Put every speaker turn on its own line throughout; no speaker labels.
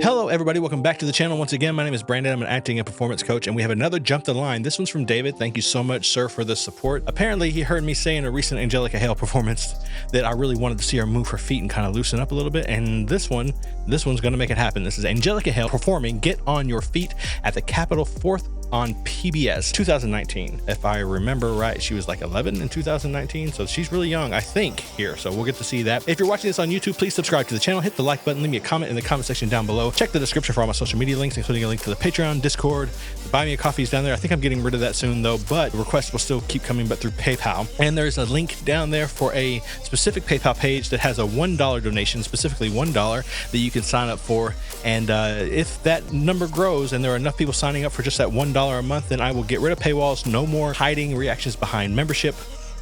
Hello everybody, welcome back to the channel. Once again, my name is Brandon. I'm an acting and performance coach, and we have another Jump the Line. This one's from David. Thank you so much, sir, for the support. Apparently, he heard me say in a recent Angelica Hale performance that I really wanted to see her move her feet and kind of loosen up a little bit, and this one's going to make it happen. This is Angelica Hale performing Get On Your Feet at the Capitol 4th on PBS 2019. If I remember right, she was like 11 in 2019, so she's really young, I think, here. So we'll get to see that. If you're watching this on YouTube, please subscribe to the channel, hit the like button, leave me a comment in the comment section down below. Check the description for all my social media links, including a link to the Patreon, Discord, the Buy Me a Coffee is down there. I think I'm getting rid of that soon though, but requests will still keep coming, but through PayPal. And there's a link down there for a specific PayPal page that has a $1 donation, specifically $1 that you can sign up for. And if that number grows and there are enough people signing up for just that $1 a month, then I will get rid of paywalls. No more hiding reactions behind membership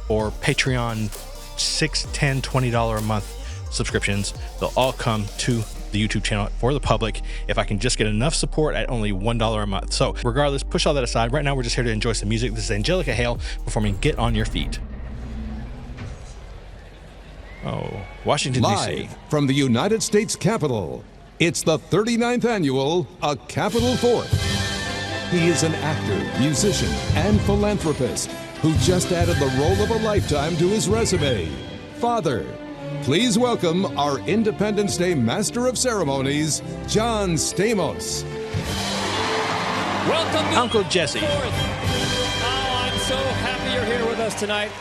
or Patreon $6, $10, $20 a month subscriptions. They'll all come to the YouTube channel for the public if I can just get enough support at only $1 a month. So regardless, push all that aside. Right now, we're just here to enjoy some music. This is Angelica Hale performing Get On Your Feet. Oh, Washington, D.C.
Live from the United States Capitol, it's the 39th annual A Capitol 4th. He is an actor, musician, and philanthropist who just added the role of a lifetime to his resume, father. Please welcome our Independence Day Master of Ceremonies, John Stamos.
Welcome to
Uncle Jesse.
Oh, I'm so happy you're here with us tonight.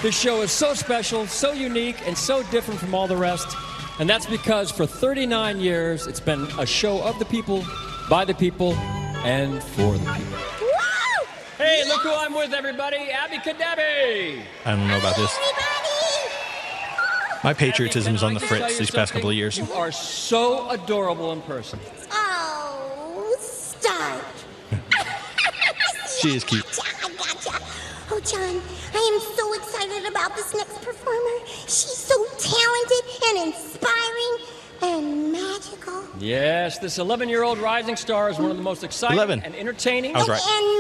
This show is so special, so unique, and so different from all the rest. And that's because for 39 years, it's been a show of the people, by the people, and for the people.
Woo!
Hey, look who I'm with, everybody. Abby Kadabi.
I don't know about this. My patriotism is on the fritz these past couple of years.
You are so adorable in person.
Oh, stop.
She is cute.
I gotcha. Oh, John, I am so excited about this next performer. She's so talented and inspiring and magical.
Yes, this 11-year-old rising star is one of the most exciting and entertaining
I was right.
And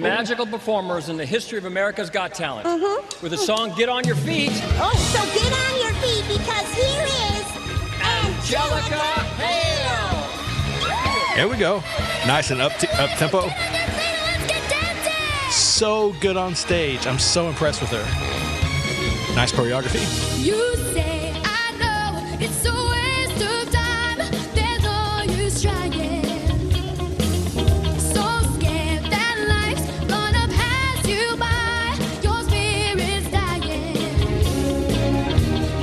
magical performers in the history of America's Got Talent. With the song Get On Your Feet.
Oh, so get on your feet because here is
Angelica Hale.
There we go. Nice and up tempo. So good on stage. I'm so impressed with her. Nice choreography.
You say I know it's a waste of time. There's no use trying. So scared that life's gonna pass you by. Your spirit's dying.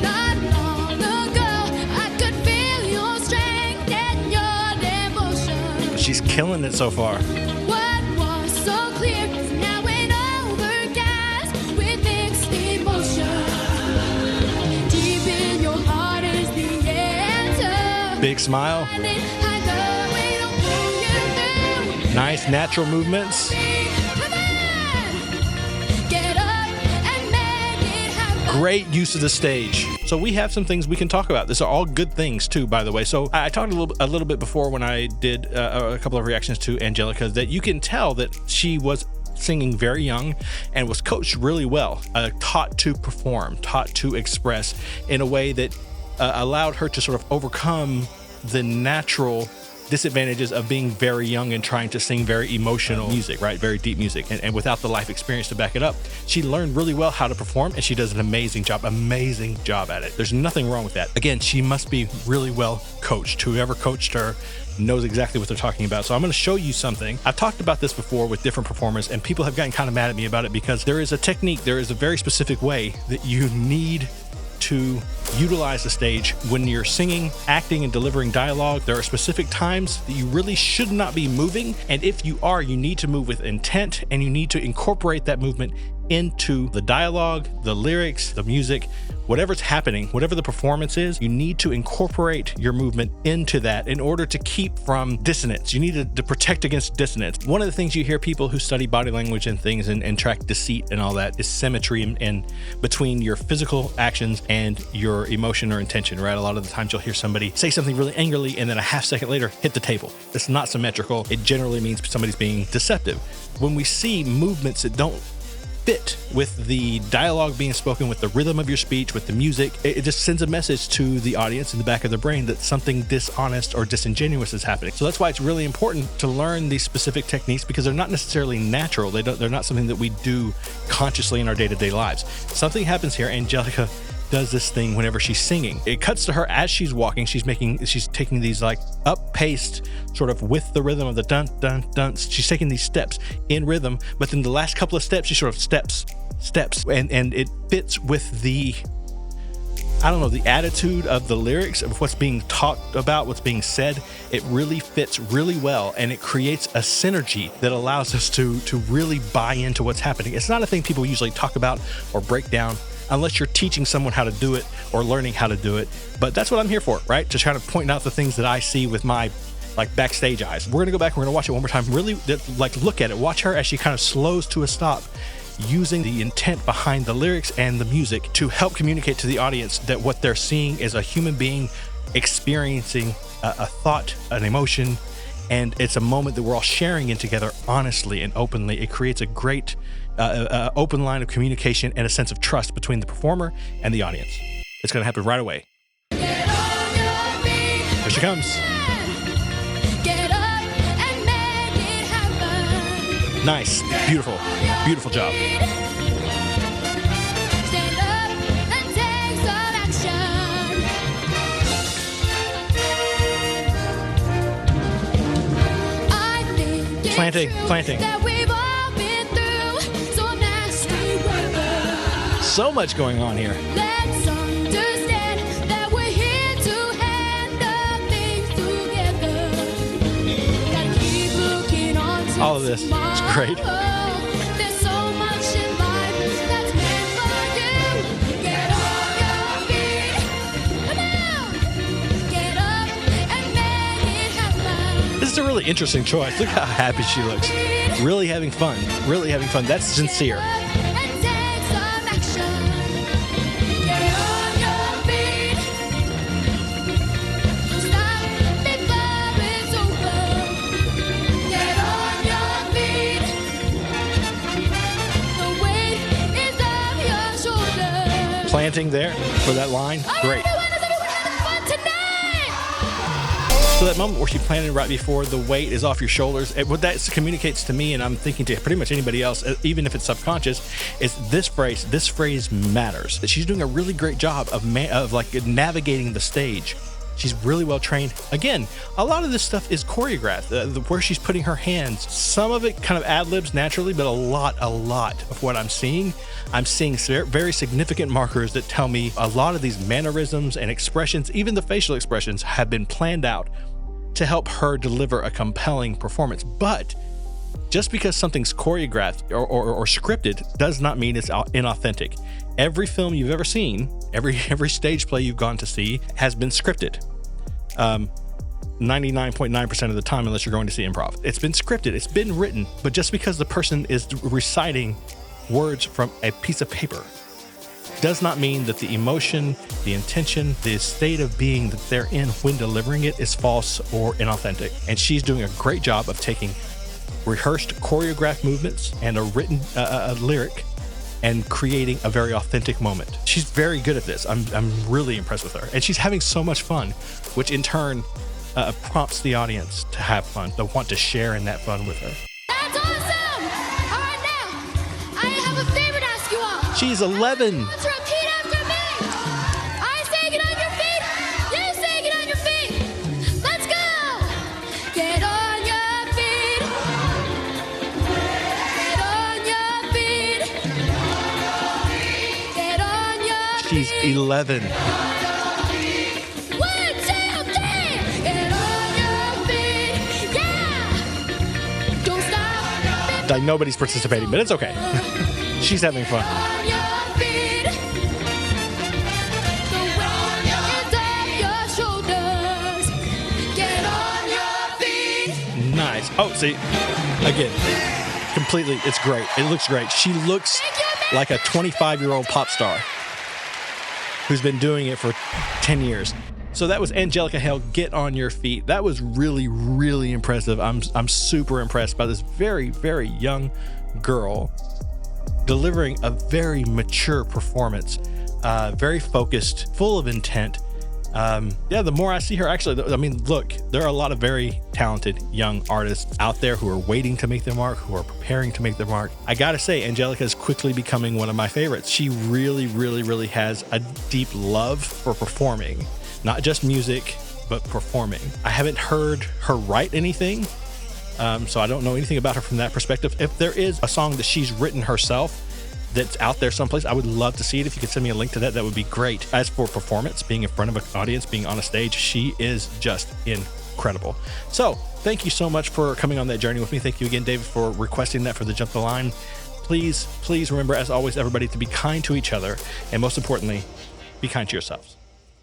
Not long ago, I could feel your strength and your devotion.
She's killing it so far.
What was so clear is now in overcast with mixed emotions. Deep in your heart is the answer.
Big smile.
And then I know it'll pull you through.
Nice natural movements.
Come on, get up and make it happen.
Great use of the stage. So we have some things we can talk about. These are all good things too, by the way. So I talked a little bit before when I did a couple of reactions to Angelica that you can tell that she was singing very young and was coached really well, taught to perform, taught to express in a way that allowed her to sort of overcome the natural disadvantages of being very young and trying to sing very emotional music, right? Very deep music. And without the life experience to back it up, she learned really well how to perform, and she does an amazing job at it. There's nothing wrong with that. Again, she must be really well coached. Whoever coached her knows exactly what they're talking about. So I'm going to show you something. I've talked about this before with different performers, and people have gotten kind of mad at me about it because there is a technique, there is a very specific way that you need to utilize the stage when you're singing, acting, and delivering dialogue. There are specific times that you really should not be moving, and if you are, you need to move with intent, and you need to incorporate that movement into the dialogue, the lyrics, the music, whatever's happening, whatever the performance is, you need to incorporate your movement into that in order to keep from dissonance. You need to protect against dissonance. One of the things you hear people who study body language and things and track deceit and all that is symmetry in between your physical actions and your emotion or intention, right? A lot of the times you'll hear somebody say something really angrily and then a half second later hit the table. It's not symmetrical. It generally means somebody's being deceptive. When we see movements that don't fit with the dialogue being spoken, with the rhythm of your speech, with the music. It just sends a message to the audience in the back of their brain that something dishonest or disingenuous is happening. So that's why it's really important to learn these specific techniques, because they're not necessarily natural. They're not something that we do consciously in our day-to-day lives. Something happens here. Angelica does this thing whenever she's singing. It cuts to her as she's walking. She's taking these like up-paced, sort of with the rhythm of the dun dun dun. She's taking these steps in rhythm, but then the last couple of steps, she sort of steps, and it fits with the, I don't know, the attitude of the lyrics of what's being talked about, what's being said. It really fits really well, and it creates a synergy that allows us to really buy into what's happening. It's not a thing people usually talk about or break down unless you're teaching someone how to do it or learning how to do it. But that's what I'm here for, right? To try to point out the things that I see with my like backstage eyes. We're gonna go back and we're gonna watch it one more time. Really like look at it. Watch her as she kind of slows to a stop, using the intent behind the lyrics and the music to help communicate to the audience that what they're seeing is a human being experiencing a thought, an emotion, and it's a moment that we're all sharing in together honestly and openly. It creates a great open line of communication and a sense of trust between the performer and the audience. It's going to happen right away.
Get on your feet.
Here she comes.
Get up and make it happen.
Nice. Beautiful. Beautiful job.
Stand up and take some action. I think it's
Planting.
true that we've all been through some nasty weather.
So much going on here.
Let's understand that we're here to handle things together. Gotta keep looking on to
All of this is great.
tomorrow. There's so much in life that's meant for you. Get on your feet. Come on. Get up and make it happen.
This is a really interesting choice. Look how happy she looks. Really having fun. Really having fun. That's sincere.
And take some action. Get on your feet. Don't stop before it's over. Get on your feet. The weight is off your shoulders.
Planting there for that line.
All right,
Great.
everyone, is everyone having fun tonight?
So that moment where she planted right before the weight is off your shoulders, what that communicates to me, and I'm thinking to pretty much anybody else, even if it's subconscious, is this phrase. This phrase matters. That she's doing a really great job of like navigating the stage. She's really well trained. Again, a lot of this stuff is choreographed. Where she's putting her hands, some of it kind of ad libs naturally, but a lot of what I'm seeing very significant markers that tell me a lot of these mannerisms and expressions, even the facial expressions, have been planned out to help her deliver a compelling performance. But just because something's choreographed or scripted does not mean it's inauthentic. Every film you've ever seen, every stage play you've gone to see has been scripted. 99.9% of the time, unless you're going to see improv. It's been scripted, it's been written, but just because the person is reciting words from a piece of paper does not mean that the emotion, the intention, the state of being that they're in when delivering it is false or inauthentic. And she's doing a great job of taking rehearsed, choreographed movements and a written lyric and creating a very authentic moment. She's very good at this. I'm really impressed with her. And she's having so much fun, which in turn prompts the audience to have fun, to want to share in that fun with her.
That's awesome! All right, now, I have a favor to ask you all.
She's 11.
Let's repeat after me. I say get on your feet. You say get on your feet. Let's go. Get on your feet. Get on your feet. Get on your feet.
She's 11.
1, 2, 3. Get on your feet. Yeah. Don't stop.
Like nobody's participating, but it's okay. She's having fun.
On your feet. The weight is off your shoulders. Get on your feet.
Nice. Oh, see, again, completely, it's great. It looks great. She looks like a 25-year-old pop star who's been doing it for 10 years. So that was Angelica Hale, Get On Your Feet. That was really, really impressive. I'm super impressed by this very, very young girl delivering a very mature performance, very focused, full of intent. The more I see her, actually, I mean, look, there are a lot of very talented young artists out there who are waiting to make their mark, who are preparing to make their mark. I gotta say, Angelica is quickly becoming one of my favorites. She really, really, really has a deep love for performing, not just music, but performing. I haven't heard her write anything, so I don't know anything about her from that perspective. If there is a song that she's written herself that's out there someplace, I would love to see it. If you could send me a link to that, that would be great. As for performance, being in front of an audience, being on a stage, she is just incredible. So thank you so much for coming on that journey with me. Thank you again, David, for requesting that for the Jump the Line. Please remember, as always, everybody, to be kind to each other, and most importantly, be kind to yourselves.